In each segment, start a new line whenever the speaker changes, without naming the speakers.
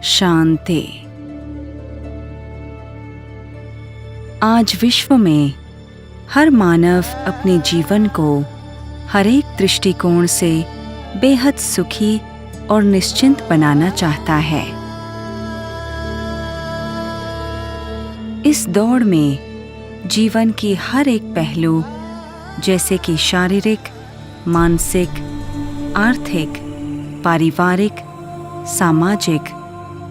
शांति। आज विश्व में हर मानव अपने जीवन को हर एक दृष्टिकोण से बेहद सुखी और निश्चिंत बनाना चाहता है। इस दौड़ में जीवन की हर एक पहलू जैसे कि शारीरिक, मानसिक, आर्थिक, पारिवारिक, सामाजिक,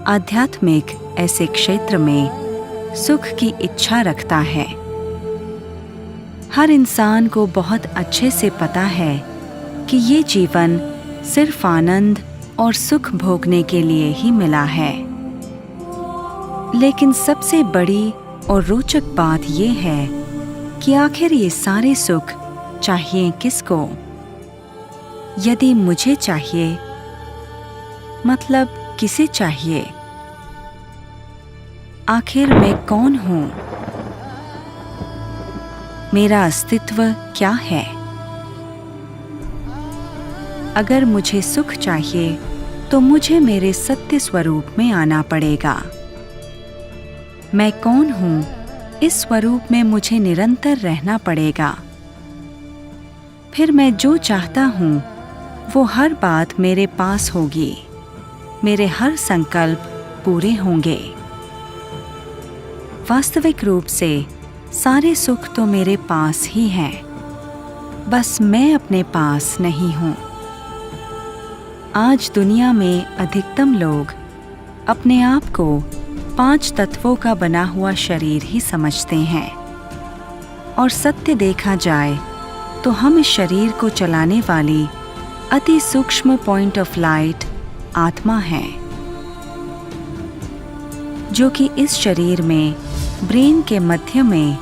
आध्यात्मिक ऐसे क्षेत्र में सुख की इच्छा रखता है। हर इंसान को बहुत अच्छे से पता है कि ये जीवन सिर्फ आनंद और सुख भोगने के लिए ही मिला है। लेकिन सबसे बड़ी और रोचक बात ये है कि आखिर ये सारे सुख चाहिए किसको? यदि मुझे चाहिए, मतलब किसे चाहिए? आखिर मैं कौन हूं? मेरा अस्तित्व क्या है? अगर मुझे सुख चाहिए तो मुझे मेरे सत्य स्वरूप में आना पड़ेगा। मैं कौन हूं? इस स्वरूप में मुझे निरंतर रहना पड़ेगा। फिर मैं जो चाहता हूं वो हर बात मेरे पास होगी। मेरे हर संकल्प पूरे होंगे। वास्तविक रूप से सारे सुख तो मेरे पास ही हैं, बस मैं अपने पास नहीं हूं। आज दुनिया में अधिकतम लोग अपने आप को 5 तत्वों का बना हुआ शरीर ही समझते हैं, और सत्य देखा जाए तो हम इस शरीर को चलाने वाली अति सूक्ष्म पॉइंट ऑफ लाइट आत्मा है, जो कि इस शरीर में ब्रेन के मध्य में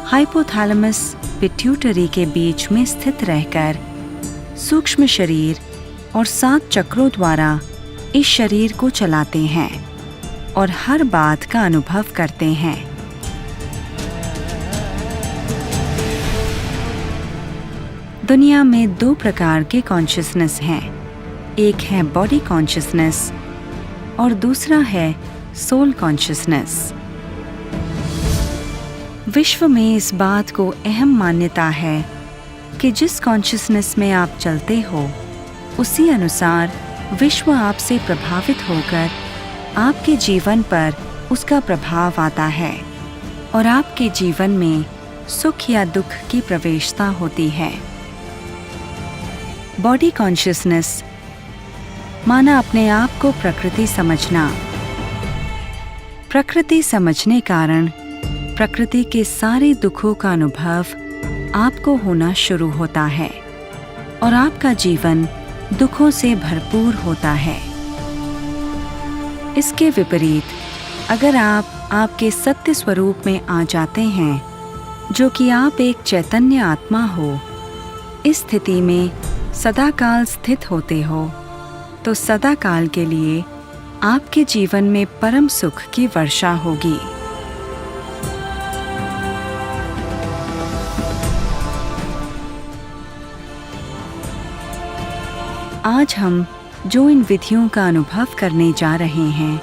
हाइपोथैलेमस पिट्यूटरी के बीच में स्थित रहकर सूक्ष्म शरीर और 7 चक्रों द्वारा इस शरीर को चलाते हैं और हर बात का अनुभव करते हैं। दुनिया में 2 प्रकार के कॉन्शियसनेस हैं। एक है बॉडी कॉन्शियसनेस और दूसरा है सोल कॉन्शियसनेस। विश्व में इस बात को अहम मान्यता है कि जिस कॉन्शियसनेस में आप चलते हो उसी अनुसार विश्व आपसे प्रभावित होकर आपके जीवन पर उसका प्रभाव आता है और आपके जीवन में सुख या दुख की प्रवेशता होती है। बॉडी कॉन्शियसनेस माना अपने आप को प्रकृति समझना। प्रकृति समझने कारण प्रकृति के सारे दुखों का अनुभव आपको होना शुरू होता है और आपका जीवन दुखों से भरपूर होता है। इसके विपरीत अगर आप आपके सत्य स्वरूप में आ जाते हैं, जो कि आप एक चैतन्य आत्मा हो, इस स्थिति में सदाकाल स्थित होते हो, तो सदाकाल के लिए आपके जीवन में परम सुख की वर्षा होगी। आज हम जो इन विधियों का अनुभव करने जा रहे हैं,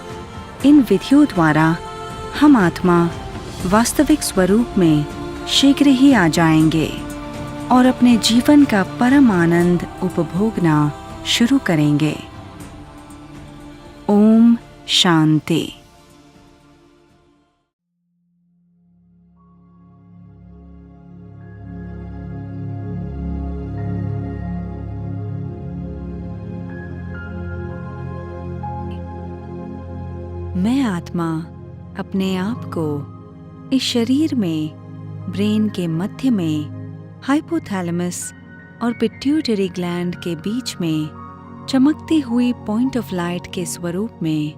इन विधियों द्वारा हम आत्मा वास्तविक स्वरूप में शीघ्र ही आ जाएंगे और अपने जीवन का परम आनंद उपभोगना शुरू करेंगे। ओम शांति। मैं आत्मा अपने आप को इस शरीर में ब्रेन के मध्य में हाइपोथैलेमस और पिट्यूटरी ग्लैंड के बीच में चमकती हुई पॉइंट ऑफ लाइट के स्वरूप में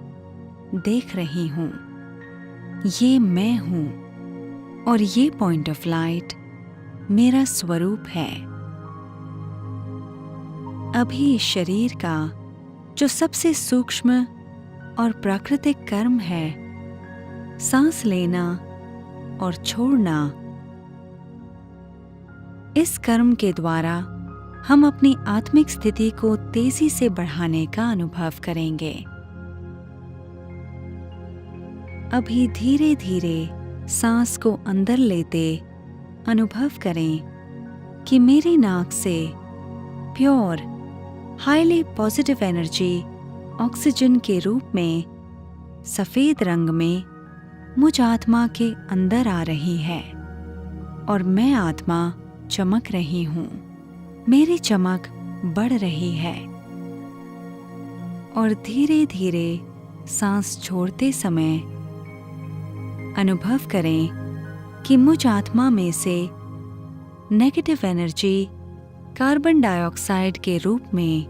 देख रही हूँ। ये मैं हूँ और ये पॉइंट ऑफ लाइट मेरा स्वरूप है। अभी इस शरीर का जो सबसे सूक्ष्म और प्राकृतिक कर्म है, सांस लेना और छोड़ना, इस कर्म के द्वारा हम अपनी आत्मिक स्थिति को तेजी से बढ़ाने का अनुभव करेंगे। अभी धीरे धीरे सांस को अंदर लेते अनुभव करें कि मेरी नाक से pure highly positive energy oxygen के रूप में सफेद रंग में मुझ आत्मा के अंदर आ रही है और मैं आत्मा चमक रही हूँ। मेरी चमक बढ़ रही है और धीरे धीरे सांस छोड़ते समय अनुभव करें कि मुझ आत्मा में से नेगेटिव एनर्जी कार्बन डाइऑक्साइड के रूप में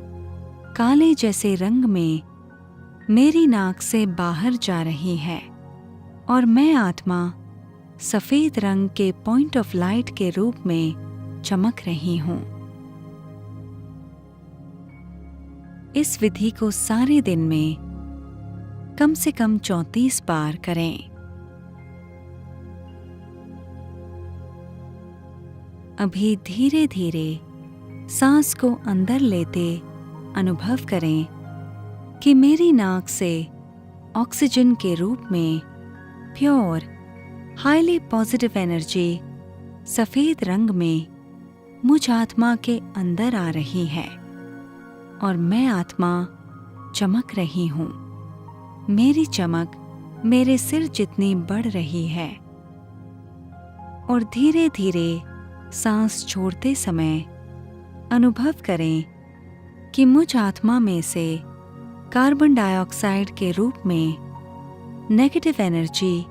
काले जैसे रंग में मेरी नाक से बाहर जा रही है और मैं आत्मा सफेद रंग के पॉइंट ऑफ लाइट के रूप में चमक रही हूं। इस विधि को सारे दिन में कम से कम 34 बार करें। अभी धीरे धीरे सांस को अंदर लेते अनुभव करें कि मेरी नाक से ऑक्सीजन के रूप में प्योर हाईली पॉजिटिव एनर्जी सफेद रंग में मुझ आत्मा के अंदर आ रही है और मैं आत्मा चमक रही हूँ। मेरी चमक मेरे सिर जितनी बढ़ रही है और धीरे धीरे सांस छोड़ते समय अनुभव करें कि मुझ आत्मा में से कार्बन डाइऑक्साइड के रूप में नेगेटिव एनर्जी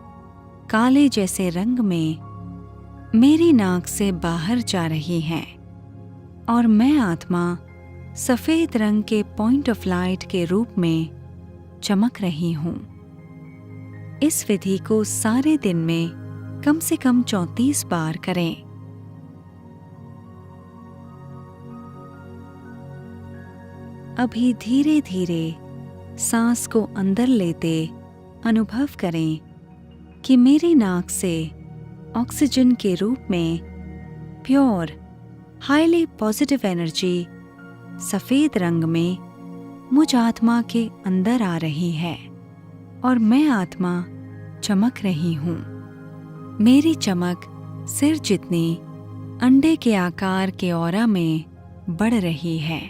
काले जैसे रंग में मेरी नाक से बाहर जा रही है और मैं आत्मा सफेद रंग के पॉइंट ऑफ लाइट के रूप में चमक रही हूँ। इस विधि को सारे दिन में कम से कम 34 बार करें। अभी धीरे धीरे सांस को अंदर लेते अनुभव करें कि मेरी नाक से ऑक्सीजन के रूप में प्योर हाईली पॉजिटिव एनर्जी सफेद रंग में मुझ आत्मा के अंदर आ रही है और मैं आत्मा चमक रही हूँ। मेरी चमक सिर जितनी अंडे के आकार के ऑरा में बढ़ रही है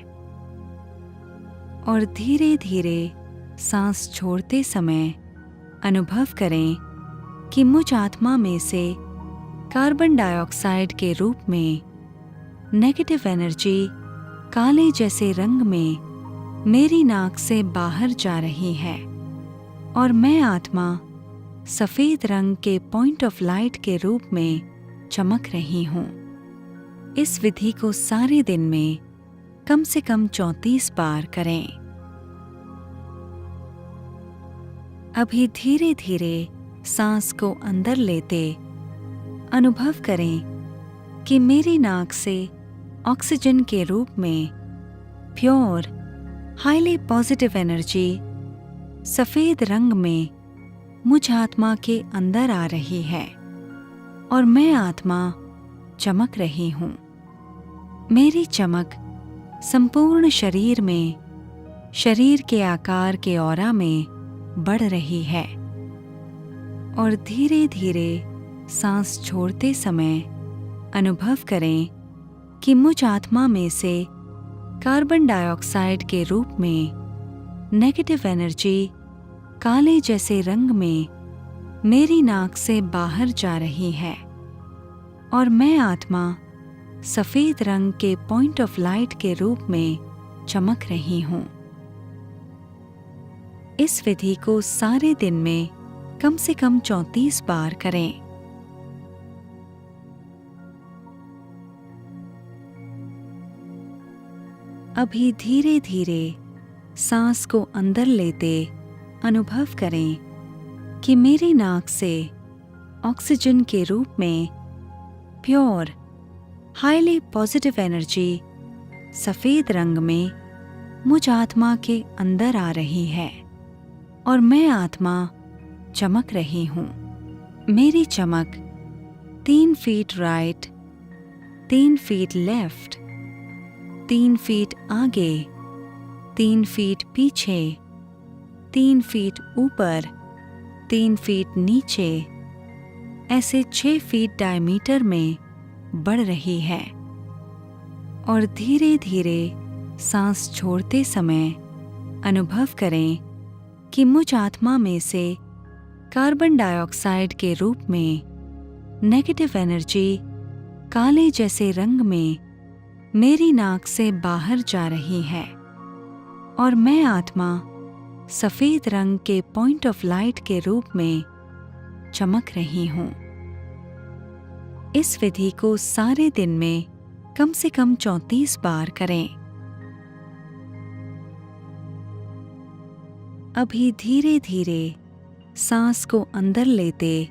और धीरे धीरे सांस छोड़ते समय अनुभव करें कि मुझ आत्मा में से कार्बन डाइऑक्साइड के रूप में नेगेटिव एनर्जी काले जैसे रंग में मेरी नाक से बाहर जा रही है और मैं आत्मा सफेद रंग के पॉइंट ऑफ लाइट के रूप में चमक रही हूँ। इस विधि को सारे दिन में कम से कम 34 बार करें। अभी धीरे धीरे सांस को अंदर लेते अनुभव करें कि मेरी नाक से ऑक्सीजन के रूप में प्योर हाईली पॉजिटिव एनर्जी सफेद रंग में मुझ आत्मा के अंदर आ रही है और मैं आत्मा चमक रही हूँ। मेरी चमक संपूर्ण शरीर में शरीर के आकार के ऑरा में बढ़ रही है और धीरे धीरे सांस छोड़ते समय अनुभव करें कि मुझ आत्मा में से कार्बन डाइऑक्साइड के रूप में नेगेटिव एनर्जी काले जैसे रंग में मेरी नाक से बाहर जा रही है और मैं आत्मा सफेद रंग के पॉइंट ऑफ लाइट के रूप में चमक रही हूँ। इस विधि को सारे दिन में कम से कम 34 बार करें। अभी धीरे धीरे सांस को अंदर लेते अनुभव करें कि मेरी नाक से ऑक्सीजन के रूप में प्योर हाईली पॉजिटिव एनर्जी सफेद रंग में मुझ आत्मा के अंदर आ रही है और मैं आत्मा चमक रही हूँ। मेरी चमक 3 feet right, 3 feet left, 3 feet आगे, 3 फीट पीछे, 3 फीट ऊपर, 3 फीट नीचे ऐसे 6 फीट डायमीटर में बढ़ रही है। और धीरे धीरे सांस छोड़ते समय अनुभव करें कि मुझ आत्मा में से कार्बन डाइऑक्साइड के रूप में नेगेटिव एनर्जी काले जैसे रंग में मेरी नाक से बाहर जा रही है और मैं आत्मा सफेद रंग के पॉइंट ऑफ लाइट के रूप में चमक रही हूं। इस विधि को सारे दिन में कम से कम 34 बार करें। अभी धीरे धीरे सांस को अंदर लेते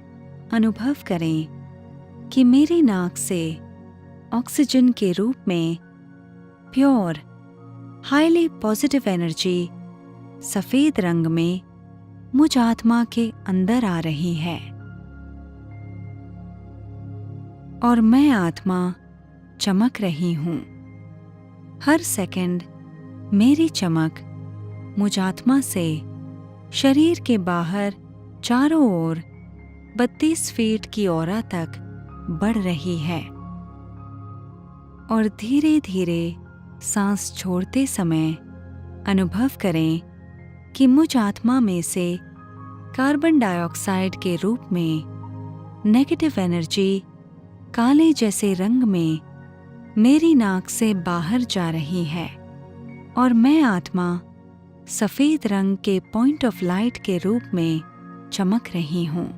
अनुभव करें कि मेरी नाक से ऑक्सीजन के रूप में प्योर हाईली पॉजिटिव एनर्जी सफेद रंग में मुझ आत्मा के अंदर आ रही है और मैं आत्मा चमक रही हूं। हर सेकंड मेरी चमक मुझ आत्मा से शरीर के बाहर चारों ओर 32 फीट की औरा तक बढ़ रही है। और धीरे धीरे सांस छोड़ते समय अनुभव करें कि मुझ आत्मा में से कार्बन डाइऑक्साइड के रूप में नेगेटिव एनर्जी काले जैसे रंग में मेरी नाक से बाहर जा रही है और मैं आत्मा सफेद रंग के पॉइंट ऑफ लाइट के रूप में चमक रही हूं।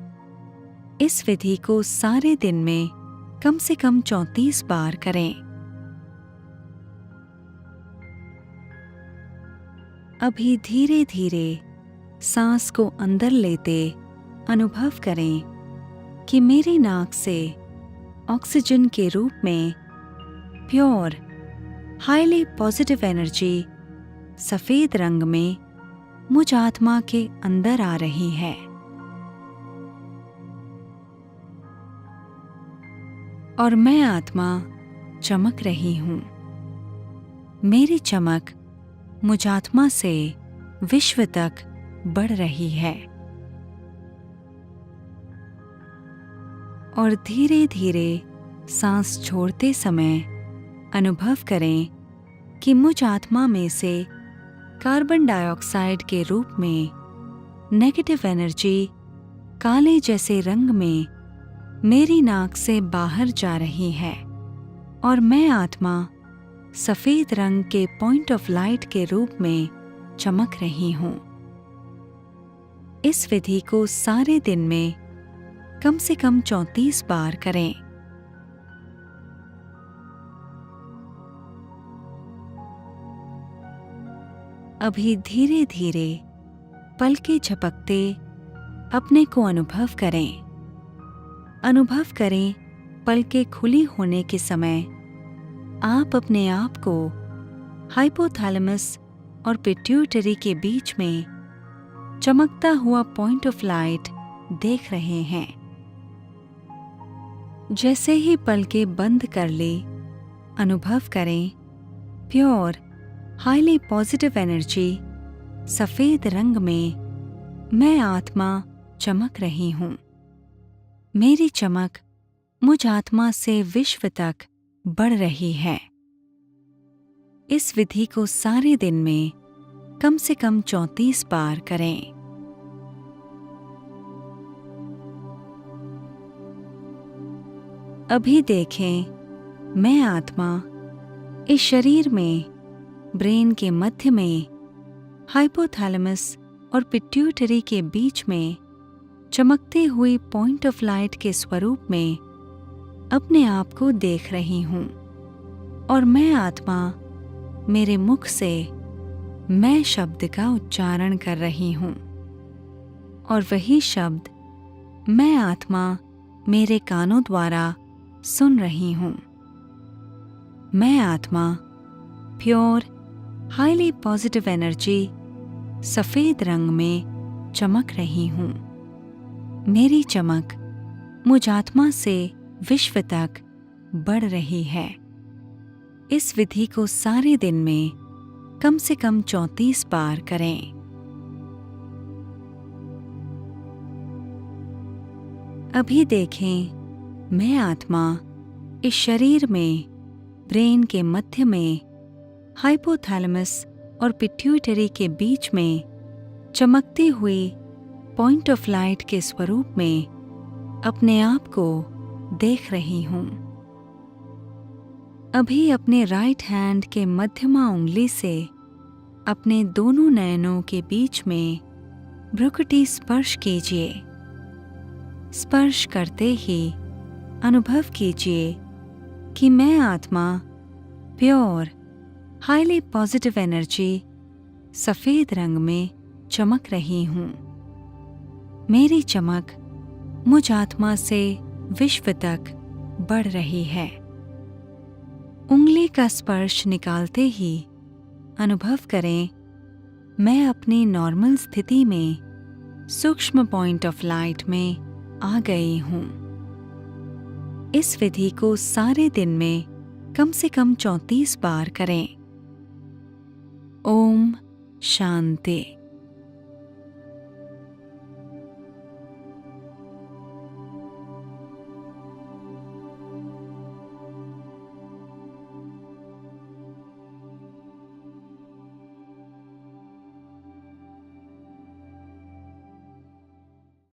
इस विधि को सारे दिन में कम से कम 34 बार करें। अभी धीरे धीरे सांस को अंदर लेते अनुभव करें कि मेरी नाक से ऑक्सीजन के रूप में प्योर हाईली पॉजिटिव एनर्जी सफेद रंग में मुझ आत्मा के अंदर आ रही है और मैं आत्मा चमक रही हूं। मेरी चमक मुझ आत्मा से विश्व तक बढ़ रही है और धीरे धीरे सांस छोड़ते समय अनुभव करें कि मुझ आत्मा में से कार्बन डाइऑक्साइड के रूप में नेगेटिव एनर्जी काले जैसे रंग में मेरी नाक से बाहर जा रही है और मैं आत्मा सफेद रंग के पॉइंट ऑफ लाइट के रूप में चमक रही हूं। इस विधि को सारे दिन में कम से कम 34 बार करें। अभी धीरे धीरे पलकें झपकते अपने को अनुभव करें। अनुभव करें पलकें खुली होने के समय आप अपने आप को हाइपोथैलेमस और पिट्यूटरी के बीच में चमकता हुआ पॉइंट ऑफ लाइट देख रहे हैं। जैसे ही पलकें बंद कर ले, अनुभव करें प्योर हाईली पॉजिटिव एनर्जी सफेद रंग में मैं आत्मा चमक रही हूं। मेरी चमक मुझ आत्मा से विश्व तक बढ़ रही है। इस विधि को सारे दिन में कम से कम 34 बार करें। अभी देखें मैं आत्मा इस शरीर में ब्रेन के मध्य में हाइपोथैलेमस और पिट्यूटरी के बीच में चमकते हुए पॉइंट ऑफ लाइट के स्वरूप में अपने आप को देख रही हूं और मैं आत्मा मेरे मुख से मैं शब्द का उच्चारण कर रही हूं और वही शब्द मैं आत्मा मेरे कानों द्वारा सुन रही हूं। मैं आत्मा प्योर हाईली पॉजिटिव एनर्जी सफेद रंग में चमक रही हूं। मेरी चमक मुझ आत्मा से विश्व तक बढ़ रही है। इस विधि को सारे दिन में कम से कम 34 बार करें। अभी देखें, मैं आत्मा इस शरीर में ब्रेन के मध्य में हाइपोथैलेमस और पिट्यूटरी के बीच में चमकती हुई पॉइंट ऑफ लाइट के स्वरूप में अपने आप को देख रही हूँ। अभी अपने राइट हैंड के मध्यमा उंगली से अपने दोनों नयनों के बीच में भ्रुकुटी स्पर्श कीजिए। स्पर्श करते ही अनुभव कीजिए कि मैं आत्मा प्योर हाईली पॉजिटिव एनर्जी सफेद रंग में चमक रही हूँ। मेरी चमक मुझ आत्मा से विश्व तक बढ़ रही है। उंगली का स्पर्श निकालते ही अनुभव करें, मैं अपनी नॉर्मल स्थिति में सूक्ष्म पॉइंट ऑफ लाइट में आ गई हूँ। इस विधि को सारे दिन में कम से कम 34 बार करें। ओम शांति।